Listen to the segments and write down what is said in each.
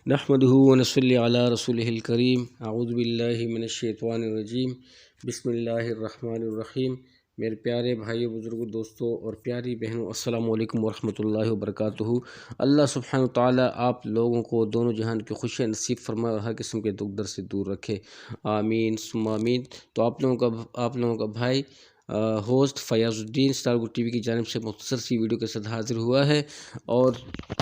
نحمده ونصلي علی رسوله الکریم اعوذ باللہ من الشیطان الرجیم بسم اللہ الرحمن الرحیم۔ میرے پیارے بھائیو، بزرگوں، دوستوں اور پیاری بہنوں، السلام علیکم ورحمۃ اللہ وبرکاتہ۔ اللہ سبحانہ وتعالی آپ لوگوں کو دونوں جہان کی خوشیاں نصیب فرمائے اور ہر قسم کے دکھ در سے دور رکھے، آمین ثم آمین۔ تو آپ لوگوں کا بھائی ہوسٹ فیاض الدین اسٹار گڈ ٹی وی کی جانب سے مختصر سی ویڈیو کے ساتھ حاضر ہوا ہے، اور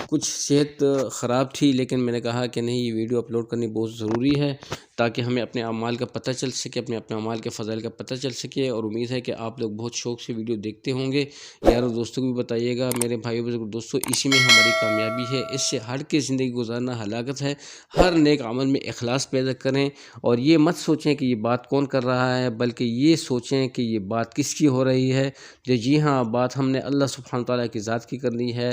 کچھ صحت خراب تھی لیکن میں نے کہا کہ نہیں، یہ ویڈیو اپلوڈ کرنی بہت ضروری ہے تاکہ ہمیں اپنے اعمال کا پتہ چل سکے، اپنے اعمال کے فضائل کا پتہ چل سکے، اور امید ہے کہ آپ لوگ بہت شوق سے ویڈیو دیکھتے ہوں گے۔ یاروں دوستوں کو بھی بتائیے گا، میرے بھائیو بزرگ دوستوں، اسی میں ہماری کامیابی ہے، اس سے ہٹ کے زندگی گزارنا ہلاکت ہے۔ ہر نیک عمل میں اخلاص پیدا کریں، اور یہ مت سوچیں کہ یہ بات کون کر رہا ہے، بلکہ یہ سوچیں کہ یہ بات کس کی ہو رہی ہے۔ جی ہاں، بات ہم نے اللہ سبحانہ تعالیٰ کی ذات کی کرنی ہے،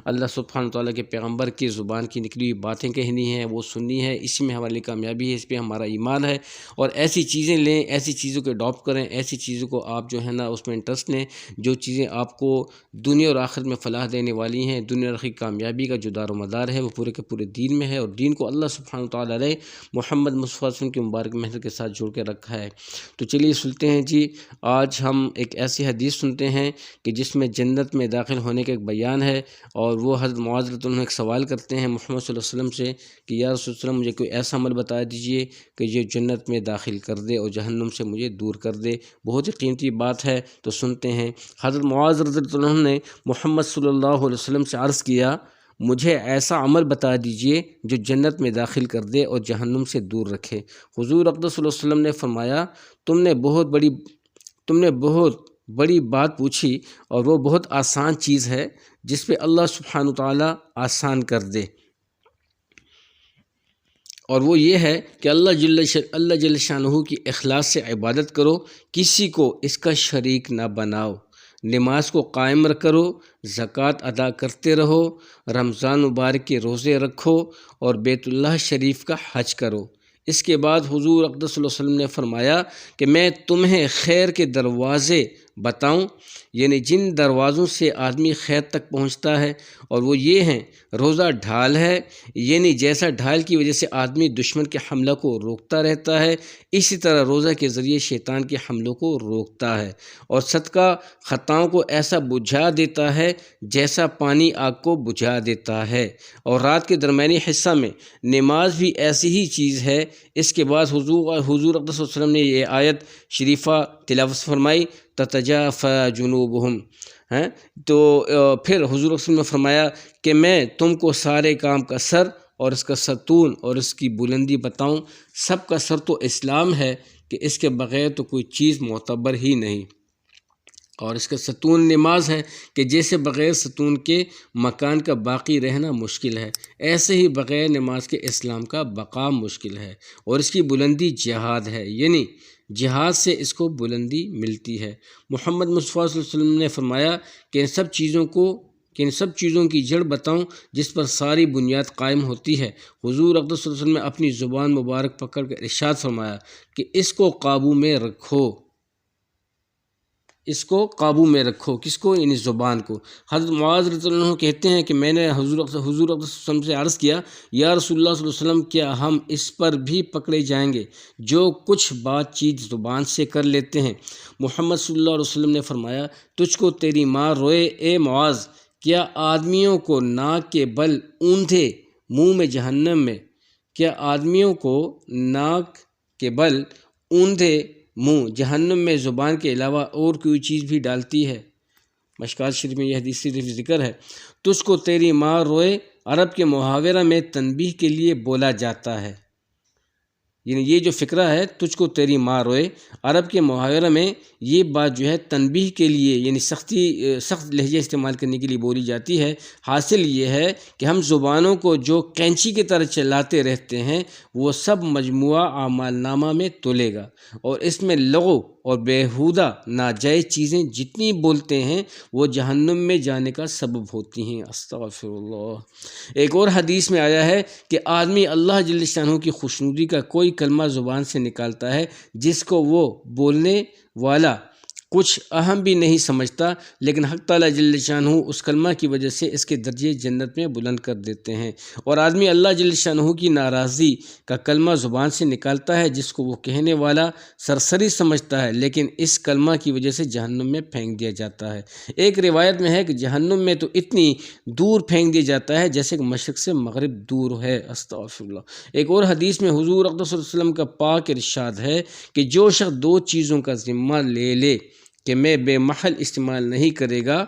اللہ سبحانہ تعالیٰ کے پیغمبر کی زبان کی نکلی ہوئی باتیں کہنی ہیں، وہ سننی ہے، اسی میں ہماری کامیابی ہے، اس پہ ہمارا ایمان ہے۔ اور ایسی چیزیں لیں، ایسی چیزوں کو اڈاپٹ کریں، ایسی چیزوں کو آپ جو ہے نا اس میں انٹرسٹ لیں جو چیزیں آپ کو دنیا اور آخرت میں فلاح دینے والی ہیں۔ دنیا اور آخرت کی کامیابی کا جو دار و مدار ہے وہ پورے کے پورے دین میں ہے، اور دین کو اللہ سبحانہ تعالیٰ نے محمد مصطفیٰ صلی اللہ علیہ وسلم کی مبارک محنت کے ساتھ جوڑ کے رکھا ہے۔ تو چلیے سنتے ہیں جی، آج ہم ایک ایسی حدیث سنتے ہیں کہ جس میں جنت میں داخل ہونے کا ایک بیان ہے، اور وہ حضرت معاذ رضی اللہ عنہ ایک سوال کرتے ہیں محمد صلی اللہ علیہ وسلم سے کہ یا رسول اللہ، مجھے کوئی ایسا عمل بتا دیجئے کہ جو جنت میں داخل کر دے اور جہنم سے مجھے دور کر دے۔ بہت ہی قیمتی بات ہے، تو سنتے ہیں۔ حضرت معاذ رضی اللہ عنہ نے محمد صلی اللہ علیہ وسلم سے عرض کیا، مجھے ایسا عمل بتا دیجئے جو جنت میں داخل کر دے اور جہنم سے دور رکھے۔ حضور اقدس صلی اللہ علیہ وسلم نے فرمایا، تم نے بہت بڑی بات پوچھی، اور وہ بہت آسان چیز ہے جس پہ اللہ سبحانہ تعالیٰ آسان کر دے، اور وہ یہ ہے کہ اللہ جل شانہ کی اخلاص سے عبادت کرو، کسی کو اس کا شریک نہ بناؤ، نماز کو قائم کرو، زکوٰۃ ادا کرتے رہو، رمضان مبارک کے روزے رکھو، اور بیت اللہ شریف کا حج کرو۔ اس کے بعد حضور اقدس صلی اللہ علیہ وسلم نے فرمایا کہ میں تمہیں خیر کے دروازے بتاؤں، یعنی جن دروازوں سے آدمی خیر تک پہنچتا ہے، اور وہ یہ ہیں: روزہ ڈھال ہے، یعنی جیسا ڈھال کی وجہ سے آدمی دشمن کے حملہ کو روکتا رہتا ہے، اسی طرح روزہ کے ذریعے شیطان کے حملوں کو روکتا ہے، اور صدقہ خطاؤں کو ایسا بجھا دیتا ہے جیسا پانی آگ کو بجھا دیتا ہے، اور رات کے درمیانی حصہ میں نماز بھی ایسی ہی چیز ہے۔ اس کے بعد حضور اقدس صلی اللہ علیہ وسلم نے یہ آیت شریفہ تلاوت فرمائی، تتجافی جنوبہم، تو پھر حضور اقدس نے فرمایا کہ میں تم کو سارے کام کا سر اور اس کا ستون اور اس کی بلندی بتاؤں۔ سب کا سر تو اسلام ہے کہ اس کے بغیر تو کوئی چیز معتبر ہی نہیں، اور اس کا ستون نماز ہے کہ جیسے بغیر ستون کے مکان کا باقی رہنا مشکل ہے، ایسے ہی بغیر نماز کے اسلام کا بقا مشکل ہے، اور اس کی بلندی جہاد ہے، یعنی جہاد سے اس کو بلندی ملتی ہے۔ محمد مصطفیٰ صلی اللہ علیہ وسلم نے فرمایا کہ ان سب چیزوں کی جڑ بتاؤں جس پر ساری بنیاد قائم ہوتی ہے۔ حضور اقدس صلی اللہ علیہ وسلم نے اپنی زبان مبارک پکڑ کر ارشاد فرمایا کہ اس کو قابو میں رکھو، اس کو قابو میں رکھو، کس کو؟ یعنی زبان کو۔ حضرت معاذ رضی اللہ عنہ کہتے ہیں کہ میں نے حضور اقدس صلی اللہ علیہ وسلم سے عرض کیا، یا رسول اللہ صلی اللہ علیہ وسلم، کیا ہم اس پر بھی پکڑے جائیں گے جو کچھ بات چیت زبان سے کر لیتے ہیں؟ محمد صلی اللہ علیہ وسلم نے فرمایا، تجھ کو تیری ماں روئے اے معاذ، کیا آدمیوں کو ناک کے بل اوندھے منہ میں جہنم میں، کیا آدمیوں کو ناک کے بل اوندھے منہ جہنم میں زبان کے علاوہ اور کوئی چیز بھی ڈالتی ہے؟ مشکوٰۃ شریف میں یہ حدیث ذکر ہے۔ تجھ کو تیری ماں روئے عرب کے محاورہ میں تنبیہ کے لیے بولا جاتا ہے، یعنی یہ جو فقرہ ہے، تجھ کو تیری ماں روئے، عرب کے محاورہ میں یہ بات جو ہے تنبیہ کے لیے، یعنی سخت لہجہ استعمال کرنے کے لیے بولی جاتی ہے۔ حاصل یہ ہے کہ ہم زبانوں کو جو کینچی کی طرح چلاتے رہتے ہیں وہ سب مجموعہ اعمال نامہ میں تلے گا، اور اس میں لغو اور بیہودہ ناجائز چیزیں جتنی بولتے ہیں وہ جہنم میں جانے کا سبب ہوتی ہیں۔ استغفر اللہ۔ ایک اور حدیث میں آیا ہے کہ آدمی اللہ جل شانہ کی خوشنودی کا کوئی کلمہ زبان سے نکالتا ہے جس کو وہ بولنے والا کچھ اہم بھی نہیں سمجھتا، لیکن حق تعالیٰ جل شانہ اس کلمہ کی وجہ سے اس کے درجے جنت میں بلند کر دیتے ہیں۔ اور آدمی اللہ جل شانہ کی ناراضی کا کلمہ زبان سے نکالتا ہے جس کو وہ کہنے والا سرسری سمجھتا ہے، لیکن اس کلمہ کی وجہ سے جہنم میں پھینک دیا جاتا ہے۔ ایک روایت میں ہے کہ جہنم میں تو اتنی دور پھینک دیا جاتا ہے جیسے کہ مشرق سے مغرب دور ہے۔ استغفر اللہ۔ ایک اور حدیث میں حضور اقدس صلی اللہ علیہ وسلم کا پاک ارشاد ہے کہ جو شخص دو چیزوں کا ذمہ لے لے کہ میں بے محل استعمال نہیں کرے گا،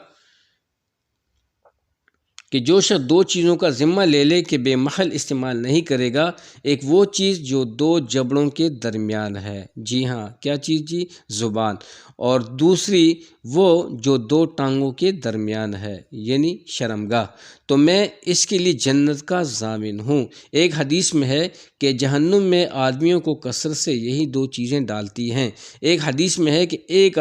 کہ جو شخص دو چیزوں کا ذمہ لے لے کہ بے محل استعمال نہیں کرے گا، ایک وہ چیز جو دو جبڑوں کے درمیان ہے، جی ہاں کیا چیز جی؟ زبان، اور دوسری وہ جو دو ٹانگوں کے درمیان ہے یعنی شرمگاہ، تو میں اس کے لیے جنت کا ضامن ہوں۔ ایک حدیث میں ہے کہ جہنم میں آدمیوں کو کثرت سے یہی دو چیزیں ڈالتی ہیں۔ ایک حدیث میں ہے کہ ایک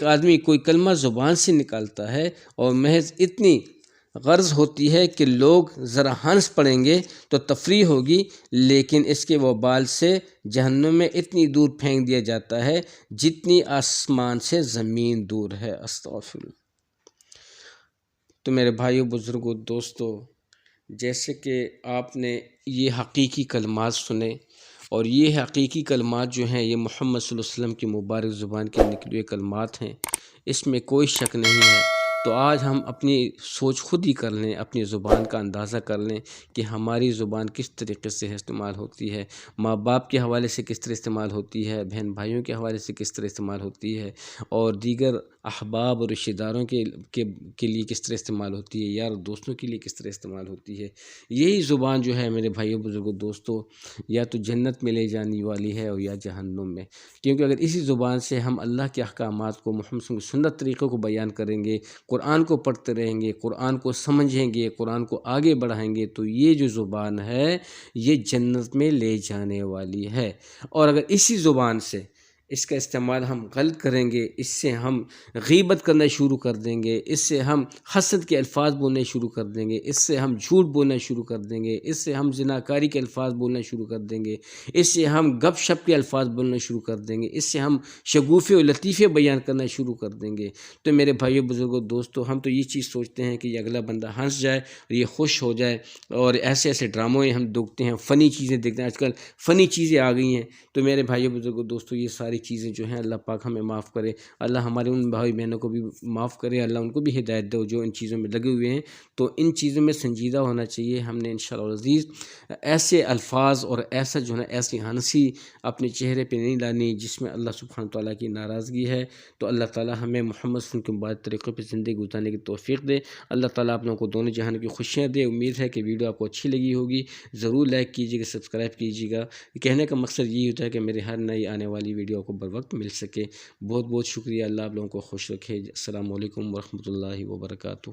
آدمی کوئی کلمہ زبان سے نکالتا ہے اور محض اتنی غرض ہوتی ہے کہ لوگ ذرا ہنس پڑیں گے تو تفریح ہوگی، لیکن اس کے وبال سے جہنم میں اتنی دور پھینک دیا جاتا ہے جتنی آسمان سے زمین دور ہے۔ استغفر اللہ۔ تو میرے بھائیو، بزرگوں، دوستو، جیسے کہ آپ نے یہ حقیقی کلمات سنے، اور یہ حقیقی کلمات جو ہیں یہ محمد صلی اللہ علیہ وسلم کی مبارک زبان کے نکلے ہوئے کلمات ہیں، اس میں کوئی شک نہیں ہے۔ تو آج ہم اپنی سوچ خود ہی کر لیں، اپنی زبان کا اندازہ کر لیں کہ ہماری زبان کس طریقے سے استعمال ہوتی ہے، ماں باپ کے حوالے سے کس طرح استعمال ہوتی ہے، بہن بھائیوں کے حوالے سے کس طرح استعمال ہوتی ہے، اور دیگر احباب اور رشتہ داروں کے لیے کس طرح استعمال ہوتی ہے، یار دوستوں کے لیے کس طرح استعمال ہوتی ہے۔ یہی زبان جو ہے میرے بھائیوں، بزرگوں، دوستوں، یا تو جنت میں لے جانے والی ہے اور یا جہنم میں، کیونکہ اگر اسی زبان سے ہم اللہ کے احکامات کو، محمد صلی اللہ علیہ وسلم کی سنت طریقوں کو بیان کریں گے، قرآن کو پڑھتے رہیں گے، قرآن کو سمجھیں گے، قرآن کو آگے بڑھائیں گے، تو یہ جو زبان ہے یہ جنت میں لے جانے والی ہے۔ اور اگر اسی زبان سے اس کا استعمال ہم غلط کریں گے، اس سے ہم غیبت کرنا شروع کر دیں گے، اس سے ہم حسد کے الفاظ بولنے شروع کر دیں گے، اس سے ہم جھوٹ بولنا شروع کر دیں گے، اس سے ہم زناکاری کے الفاظ بولنا شروع کر دیں گے، اس سے ہم گپ شپ کے الفاظ بولنا شروع کر دیں گے، اس سے ہم شگوفے و لطیفے بیان کرنا شروع کر دیں گے، تو میرے بھائیو، بزرگوں، دوستو، ہم تو یہ چیز سوچتے ہیں کہ یہ اگلا بندہ ہنس جائے اور یہ خوش ہو جائے، اور ایسے ایسے ڈراموں ہم دیکھتے ہیں، فنی چیزیں دیکھتے ہیں، آج کل فنی چیزیں آ گئی ہیں۔ تو میرے بھائیو، بزرگوں، دوستو، یہ ساری چیزیں جو ہیں اللہ پاک ہمیں معاف کرے، اللہ ہمارے ان بھائی بہنوں کو بھی معاف کرے، اللہ ان کو بھی ہدایت دو جو ان چیزوں میں لگے ہوئے ہیں۔ تو ان چیزوں میں سنجیدہ ہونا چاہیے۔ ہم نے انشاءاللہ العزیز ایسے الفاظ اور ایسا جو ہے ایسی ہنسی اپنے چہرے پہ نہیں لانی جس میں اللہ سبحانہ تعالیٰ کی ناراضگی ہے۔ تو اللہ تعالیٰ ہمیں محمد صلی اللہ علیہ وسلم کے مبارک طریقوں پہ زندگی گزارنے کی توفیق دے۔ اللہ تعالیٰ آپ لوگوں کو دونوں جہان کی خوشیاں دے۔ امید ہے کہ ویڈیو آپ کو اچھی لگی ہوگی، ضرور لائک کیجیے گا، سبسکرائب کیجیے گا۔ کہنے کا مقصد یہی ہوتا ہے کہ میرے ہر نئی آنے والی ویڈیو کو بر وقت مل سکے۔ بہت بہت شکریہ۔ اللہ آپ لوگوں کو خوش رکھے۔ السلام علیکم ورحمۃ اللہ وبرکاتہ۔